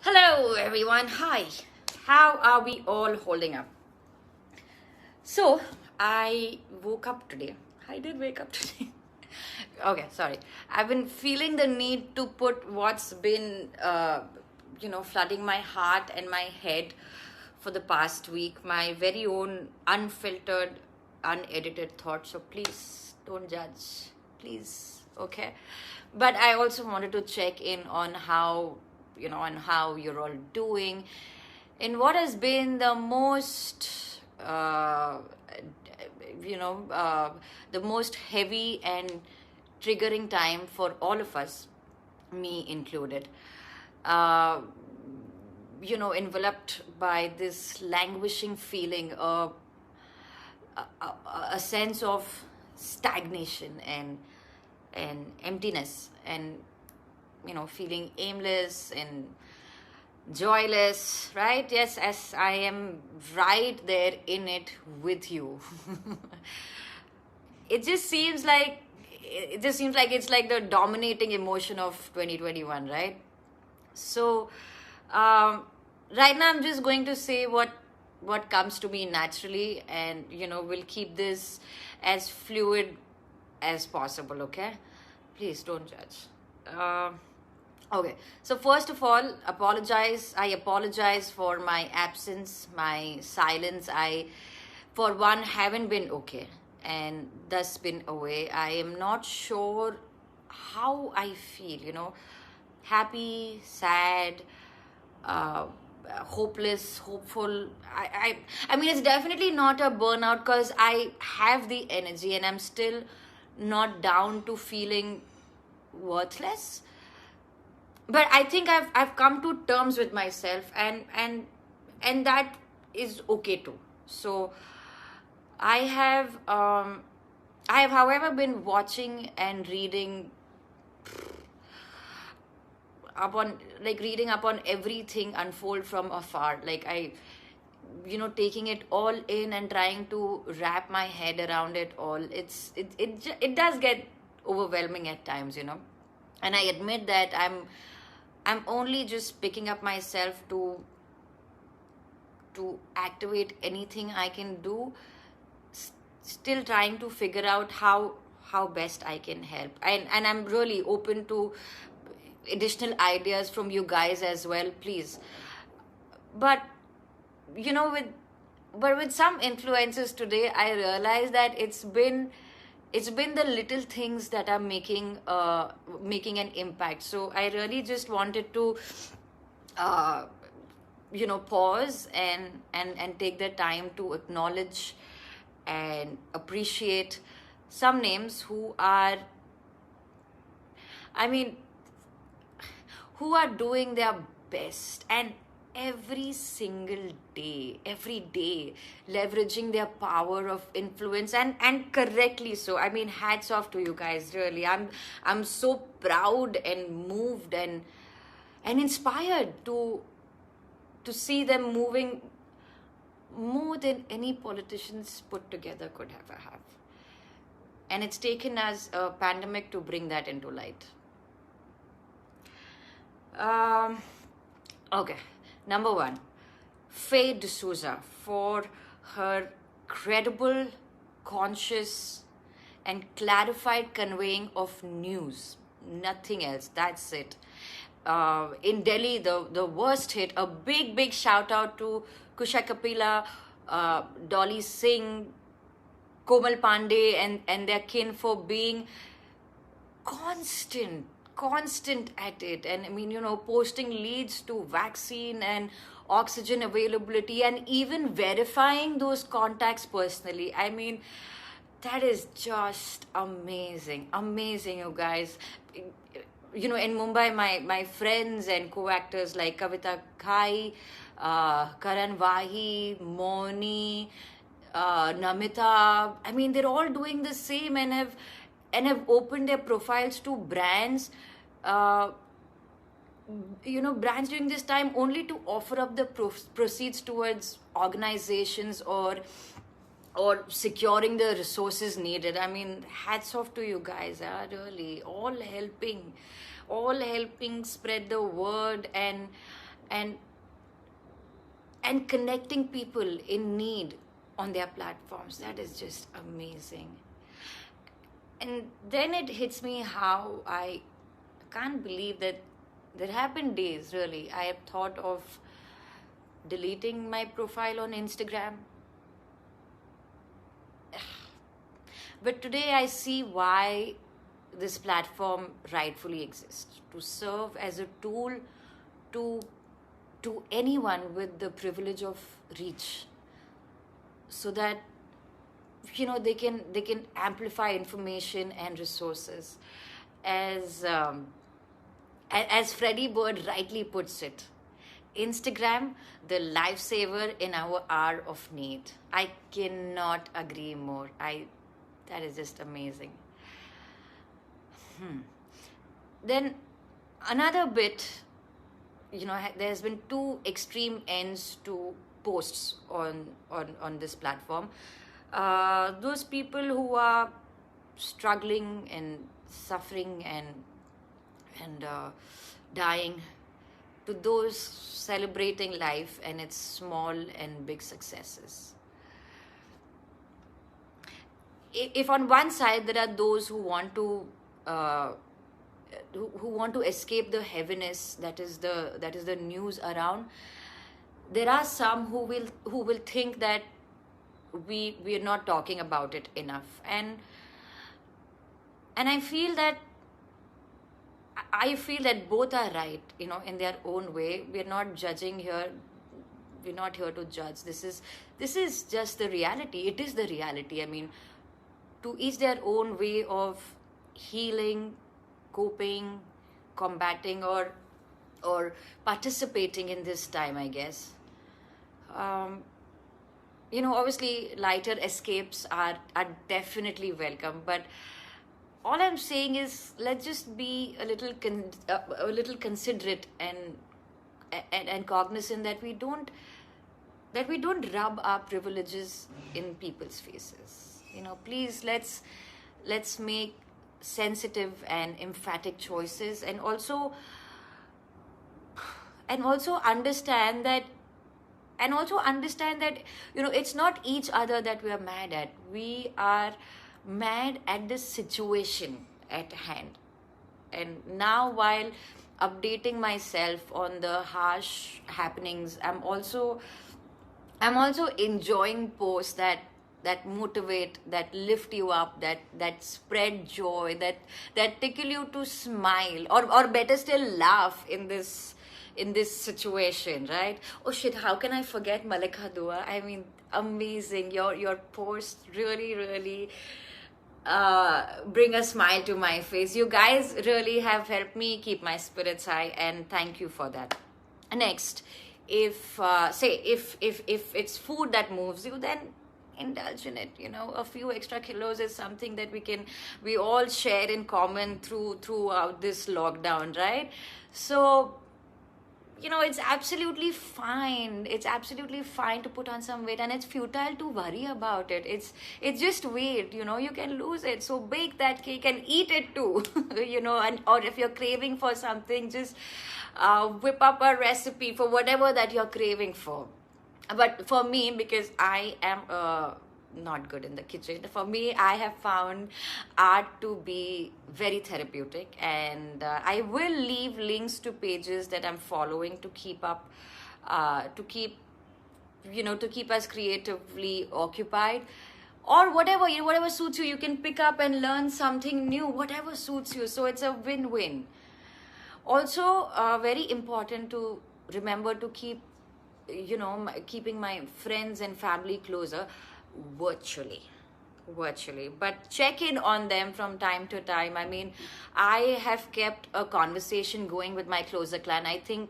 Hello, everyone. Hi. How are we all holding up? So, I woke up today. I did wake up today. Okay, sorry. I've been feeling the need to put what's been, flooding my heart and my head for the past week, my very own unfiltered, unedited thoughts. So, please don't judge. Please. Okay. But I also wanted to check in on how you're all doing in what has been the most you know uh, the most heavy and triggering time for all of us, me included. uh, Enveloped by this languishing feeling, a sense of stagnation and emptiness, and feeling aimless and joyless, right? Yes, as I am right there in it with you. It just seems like it's like the dominating emotion of 2021, right? So, um, right now I'm just going to say what comes to me naturally, and we'll keep this as fluid as possible. Okay, please don't judge. Okay, so first of all, I apologize for my absence, my silence. I, for one, haven't been okay and thus been away. I am not sure how I feel, happy, sad, uh, hopeless, hopeful. I mean, it's definitely not a burnout because I have the energy and I'm still not down to feeling worthless. But I think I've come to terms with myself, and that is okay too. So I have however been watching and reading up on everything unfold from afar. Like I taking it all in and trying to wrap my head around it all. It does get overwhelming at times, and I admit that I'm only just picking up myself to activate anything I can do, still trying to figure out how best I can help. And I'm really open to additional ideas from you guys as well, please. But you know with with some influences today, I realized that it's been the little things that are making an impact. So I really just wanted to uh, pause and take the time to acknowledge and appreciate some names who are, I mean, who are doing their best, and every day leveraging their power of influence, and correctly so. I mean, hats off to you guys, really. I'm so proud and moved and inspired to see them moving more than any politicians put together could ever have. And it's taken us a pandemic to bring that into light. Um, okay, number one, Faye D'Souza for her credible, conscious, and clarified conveying of news. Nothing else. That's it. In Delhi, the worst hit. A big shout out to Kusha Kapila, Dolly Singh, Komal Pandey, and their kin for being constant at it. And I mean, posting leads to vaccine and oxygen availability, and even verifying those contacts personally. I mean, that is just amazing, you guys. In Mumbai, my friends and co-actors like Kavita Khai, Karan Vahi, Moni, Namita. I mean, they're all doing the same and have opened their profiles to brands. Uh, Brands during this time only to offer up the proceeds towards organizations or securing the resources needed. I mean, hats off to you guys, really, all helping spread the word, and and and connecting people in need on their platforms. That is just amazing. And then it hits me how I can't believe that there have been days, really, I have thought of deleting my profile on Instagram. But today I see why this platform rightfully exists, to serve as a tool to anyone with the privilege of reach, so that they can amplify information and resources, as as Freddie Bird rightly puts it. Instagram, the lifesaver in our hour of need. I cannot agree more. I That is just amazing. Then another bit, there's been two extreme ends to posts on this platform. Those people who are struggling and suffering and dying, to those celebrating life and its small and big successes. If on one side there are those who want to who want to escape the heaviness that is the news around, there are some who will think that we are not talking about it enough, and I feel that both are right, in their own way. We're not judging here. We're not here to judge. This is just the reality. It is the reality. I mean, to each their own way of healing, coping, combating, or participating in this time, I guess. Obviously lighter escapes are definitely welcome, but all I'm saying is, let's just be a little considerate and cognizant that we don't rub our privileges in people's faces. Please, let's make sensitive and emphatic choices, and also understand that. It's not each other that we are mad at. We are mad at the situation at hand. And now, while updating myself on the harsh happenings, I'm also enjoying posts that motivate, that lift you up, that spread joy, that tickle you to smile, or better still, laugh in this situation, right? Oh shit, how can I forget Malika Dua? I mean, amazing. Your posts really bring a smile to my face. You guys really have helped me keep my spirits high, and thank you for that. Next, if it's food that moves you, then indulge in it. A few extra kilos is something that we all share in common throughout this lockdown, right? So it's absolutely fine. It's absolutely fine to put on some weight, and it's futile to worry about it. It's just weight. You can lose it. So bake that cake and eat it too. Or if you're craving for something, just whip up a recipe for whatever that you're craving for. But for me, because I am not good in the kitchen, for me, I have found art to be very therapeutic, and I will leave links to pages that I'm following to keep up, to keep us creatively occupied, or whatever suits you. You can pick up and learn something new, whatever suits you. So it's a win-win. Also, very important to remember to keep keeping my friends and family closer virtually, but check in on them from time to time. I mean, I have kept a conversation going with my closer clan. I think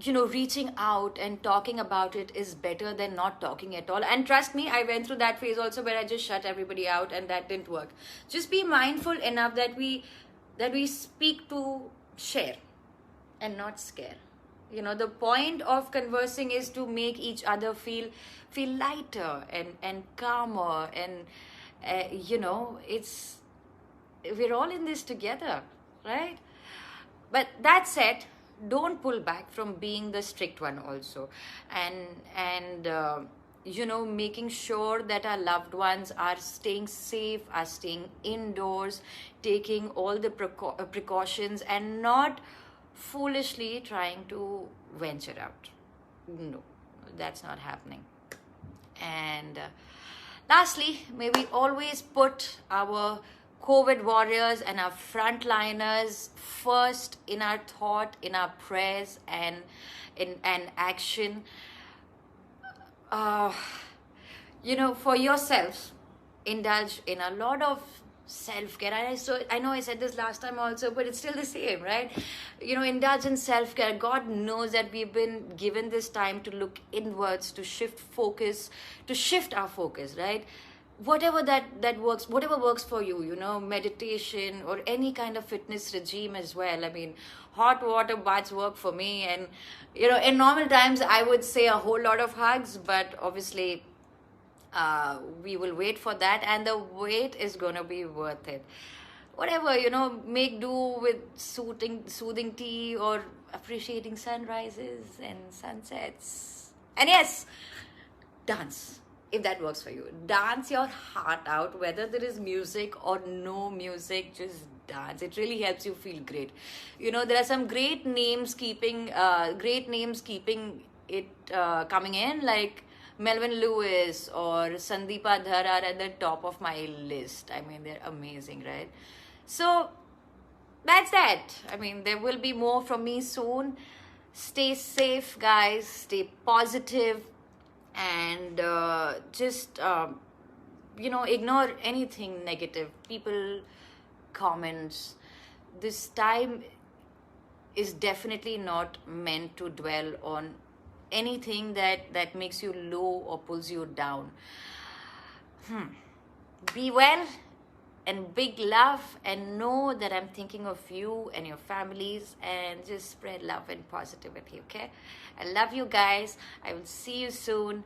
reaching out and talking about it is better than not talking at all. And trust me, I went through that phase also, where I just shut everybody out, and that didn't work. Just be mindful enough that we speak to share and not scare. The point of conversing is to make each other feel lighter and calmer, and we're all in this together, right? But that said, don't pull back from being the strict one also. And making sure that our loved ones are staying safe, are staying indoors, taking all the precautions, and not foolishly trying to venture out. No, that's not happening. And lastly, may we always put our COVID warriors and our frontliners first in our thought, in our prayers, and in action. uh, for yourself, indulge in a lot of self-care. I know I said this last time also, but it's still the same, right? Indulge in self-care. God knows that we've been given this time to look inwards, to shift our focus, right? Whatever that works, whatever works for you, meditation or any kind of fitness regime as well. I mean, hot water baths work for me, and in normal times I would say a whole lot of hugs, but obviously we will wait for that, and the wait is gonna be worth it. Whatever, make do with soothing tea, or appreciating sunrises and sunsets. And yes, dance, if that works for you. Dance your heart out, whether there is music or no music. Just dance. It really helps you feel great. There are some great names keeping it coming in, like Melvin Lewis or Sandeepa Dhar are at the top of my list. I mean, they're amazing, right? So that's that. I mean, there will be more from me soon. Stay safe, guys. Stay positive, and just ignore anything negative, people, comments. This time is definitely not meant to dwell on anything that makes you low or pulls you down. Be well, and big love, and know that I'm thinking of you and your families, and just spread love and positivity, okay? I love you guys. I will see you soon.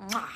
Mwah.